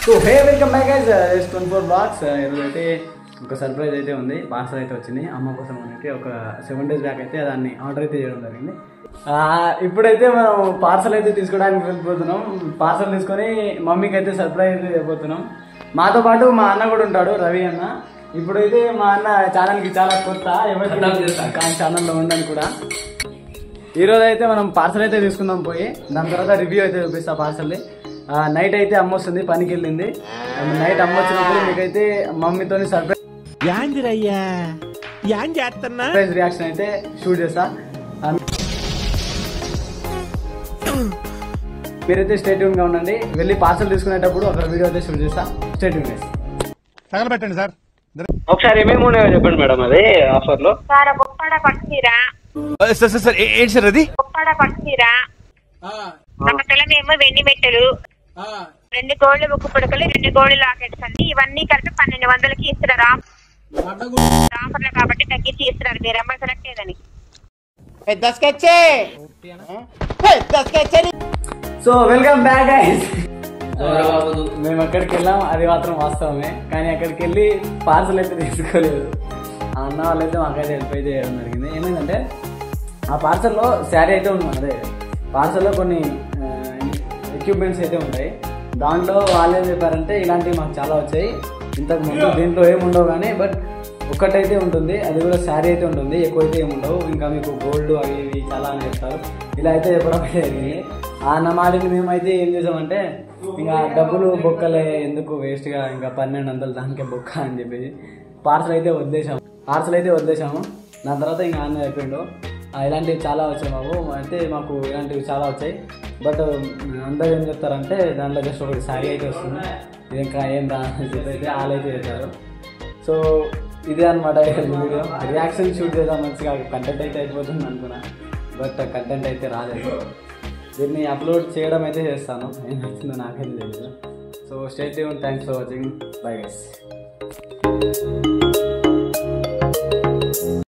So hey welcome back guys 24 blogs. ఈరోజు అయితే ఒక సర్ప్రైజ్ అయితే ఉంది. పార్సల్ అయితే వచ్చింది అమ్మ కోసం అనేది. ఒక 7 days బ్యాక్ అయితే దాన్ని ఆర్డర్ అయితే చేయడం జరిగింది. ఇప్పుడైతే మనం పార్సల్ అయితే తీసుకోవడానికి వెళ్ళిపోతున్నాం. పార్సల్ తీసుకొని మమ్మీకి అయితే సర్ప్రైజ్ అయిపోతున్నాం. మాతో పాటు మా అన్న కూడా ఉంటాడు, రవి అన్న. ఇప్పుడైతే మా అన్న ఛానల్కి చాలా కొత్త, ఎవరికి ఛానల్లో ఉండని కూడా. ఈరోజు అయితే మనం పార్సల్ అయితే తీసుకుందాం పోయి, దాని తర్వాత రివ్యూ అయితే చూపిస్తా పార్సల్ని. నైట్ అయితే అమ్మ వస్తుంది, పనికి వెళ్ళింది. నైట్ అమ్మ వచ్చినప్పుడు మీకైతే మమ్మీతో సర్ప్రైజ్ రియాక్షన్ అయితే షూట్ చేస్తా. మీరైతే స్టే ట్యూన్ గా ఉండండి. వెళ్ళి పార్సల్ తీసుకునేటప్పుడు ఒక వీడియో అయితే షూట్ చేస్తా. స్టే ట్యూన్ చేసి తగలబెట్టండి సార్. ఒకసారి ఏమేమి ఉన్నాయో చెప్పండి మేడం. అది ఆఫర్ లో బొప్పాడ పట్టుచీర, ఏంటి సార్ అది? బొప్పాడ పట్టుచీర, ఒక పిల్లమేమో వెండి మెట్టెలు, 2 గోల్డ్ ముక్కు పుడకలు, 2 గోల్డ్ లాకెట్స్ అండి. ఇవన్నీ కలిపి 1200కి ఇస్తున్నారు. ఆఫర్లు కాబట్టి తగ్గించి ఇస్తున్నారు. మీరు అమ్మాయి సెలెక్ట్ అయ్యేదని. So welcome back guys. మేము అక్కడికి వెళ్ళాం, అది మాత్రం వాస్తవమే. కానీ అక్కడికి వెళ్ళి పార్సల్ అయితే తీసుకోలేదు. అన్న వాళ్ళైతే మాకైతే హెల్ప్ అయితే చేయడం జరిగింది. ఏమైందంటే ఆ పార్సల్లో శారీ అయితే ఉంది. అదే పార్సల్లో కొన్ని ఎక్విప్మెంట్స్ అయితే ఉంటాయి. దాంట్లో వాళ్ళు ఏం చెప్పారంటే ఇలాంటివి మాకు చాలా వచ్చాయి ఇంతకు ముందు, దీంట్లో ఏముండవు కానీ బట్ ఒక్కటైతే ఉంటుంది, అది కూడా శారీ అయితే ఉంటుంది, ఎక్కువైతే ఏముండవు. ఇంకా మీకు గోల్డ్ అవి ఇవి చాలా అని చెప్తారు. ఇలా అయితే చెప్పడం జరిగింది. అన్న మాటని మేమైతే ఏం చేసామంటే ఇంకా డబ్బులు బొక్కలే ఎందుకు వేస్ట్గా, ఇంకా 1200 దానికే బొక్క అని చెప్పేసి పార్సల్ అయితే వదిలేసాము. దాని తర్వాత ఇంకా అన్న చెప్పిండు ఇలాంటివి చాలా వచ్చాయి మాకు, అయితే మాకు ఇలాంటివి చాలా వచ్చాయి. బట్ అందరూ ఏం చెప్తారంటే దాంట్లో జస్ట్ ఒకటి శారీ అయితే వస్తుంది, ఇది ఇంకా ఏం రా అని చెప్పి అయితే వాళ్ళు అయితే చెప్పారు. సో ఇదే అనమాట వీడియో. రియాక్షన్ షూట్ చేద్దాం, మంచిగా కంటెంట్ అయితే అయిపోతుంది అనుకున్నా, బట్ కంటెంట్ అయితే రాలేదు. దీన్ని అప్లోడ్ చేయడం అయితే చేస్తాను, ఏం నచ్చిందో నాకైతే తెలియదు. So stay tune, thanks for watching, bye guys.